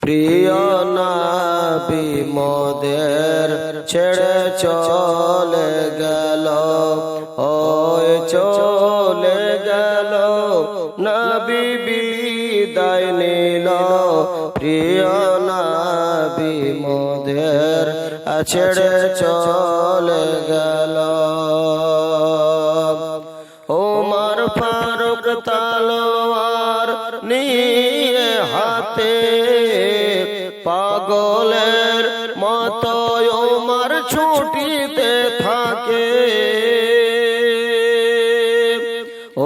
প্রিয় নবী মোদের ছেড়ে চলে গেল, ওই চলে গেল, নবী বিদায় নিল। প্রিয় নবী মোদের ছেড়ে চলে গেল। ওমর ফারুক তলোয়ার নিয়ে হাতে, পাগলের মতো ওমর ছুটিতে থাকে।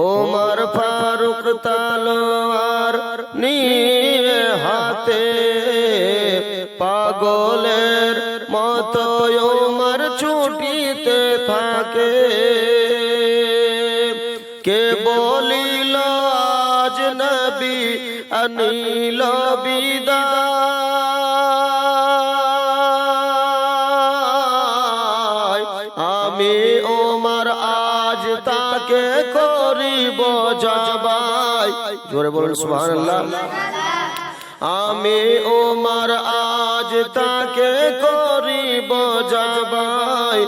ওমর ফারুক তলোয়ার নিয়ে হাতে, পাগলের মতো ওমর ছুটিতে থাকে। কে বলিল আজ নবী অনিল বিদায়, আমি ওমর আজ তাকে করিব জবাই। জোরে বলুন সুবহানাল্লাহ। আমি ওমর আজ তাকে করিব জবাই,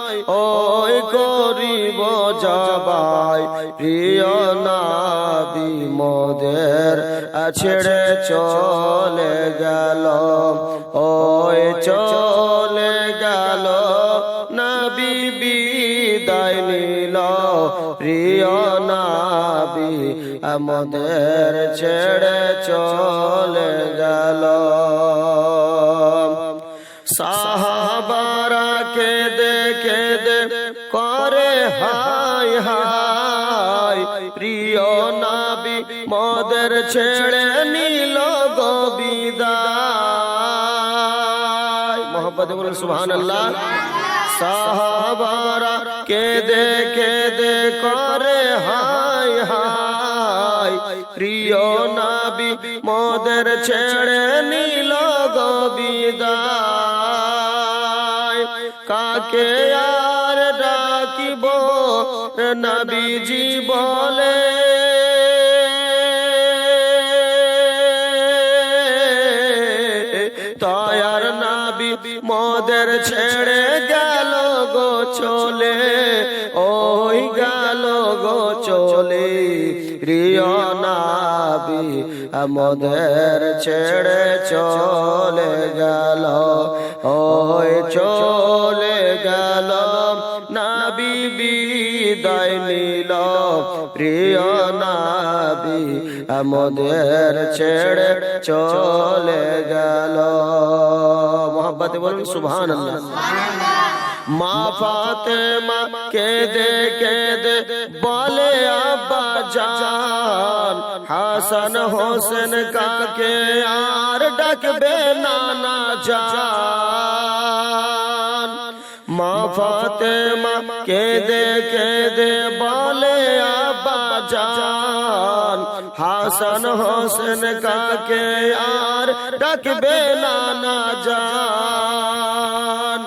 ওই করিব জবাই। প্রিয় নবী মোদের ছেড়ে চলে গেল, ওই চলে গেল, নবী বিদায় নিল। প্রিয় নবী আমাদের ছেড়ে চলে গেল। সাহাবারা কেঁদে কেঁদে করে হায় হায়, প্রিয় নবী মোদের ছেড়ে নিল গো বিদায়। মোহাম্মদ বলুন সুবহানাল্লাহ। সাহাবারা কেঁদে কেঁদে করে হায় হায়, প্রিয় নবী মোদের ছেড়ে নিল গো বিদায়। কাকে আর ডাকিব নবীজি বলে, দয়ার নবী মোদের ছেড়ে গেল গো চলে, ওই গেল গো চলে। প্রিয় নবী আমাদের ছেড়ে চলে গেল, ওই চলে গেল, নবী বিদায় নিল। প্রিয় নবী আমাদের ছেড়ে চলে গেল। মোহাম্মদ বলুন সুবহানাল্লাহ। মা ফাতেমা কেঁদে কেঁদে বলে আব্বা জান, হাসান হোসেন কাকে আর ডাকবে নানা জান। মা ফাতেমা কেঁদে কেঁদে বলে আব্বা জান, হাসান হোসেন কাকে আর ডাকবে নানা জান।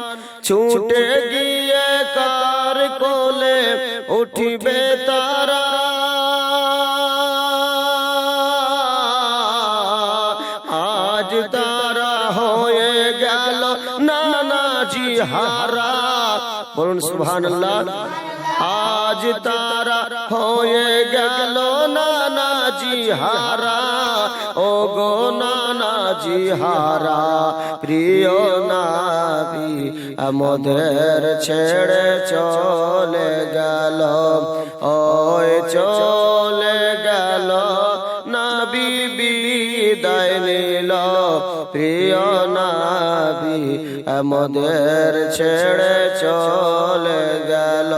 ছুটে গিয়ে কার কোলে উঠিবে তারা, আজ তারা হয়ে গেল নানাজি হারা। বলুন সুবহানাল্লাহ। আজ তারা হয়ে গেল নানাজি হারা, ও গো নানাজি হারা। প্রিয় নবী আমাদের ছেড়ে চলে গেল, ওই চলে গেল, নবী বিদায় নিল। প্রিয় নবী আমাদের ছেড়ে চলে গেল।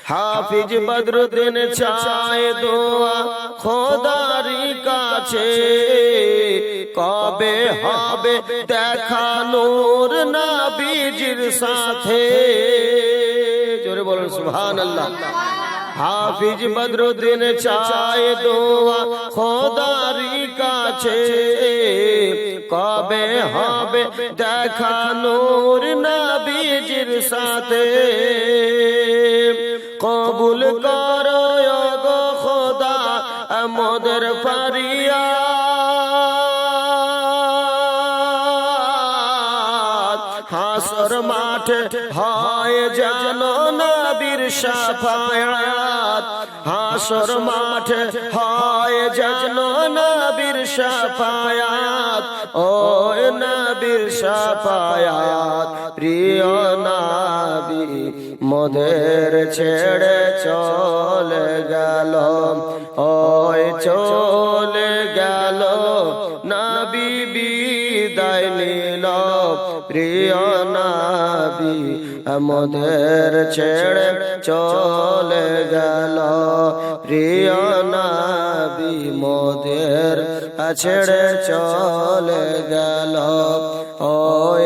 হাফিজ বদরুদ্দিন চায় দোয়া খোদারি কাছে, কবে হবে দেখা নূর নবীজির সাথে। জোরে বলুন সুবহানাল্লাহ। হাফিজ বদরুদ্দিন চায় দোয়া খোদারি কাছে, কবে হবে দেখা নূর নবীজির সাথে। কবুল করো গো খোদা আমাদের ফরিয়াদ, মাঠে হয় যেন নবীর শাফায়াত, হাসর মাঠে হয় যেন নবীর শাফায়াত, ও নবীর শাফায়াত। প্রিয় নবী মোদের ছেড়ে চলে গেল, ওই চলে গেল নবী বিদায় নিল। প্রিয় নবী মোদের ছেড়ে চলে গেল, প্রিয় নবী মোদের ছেড়ে চলে গেল, ওই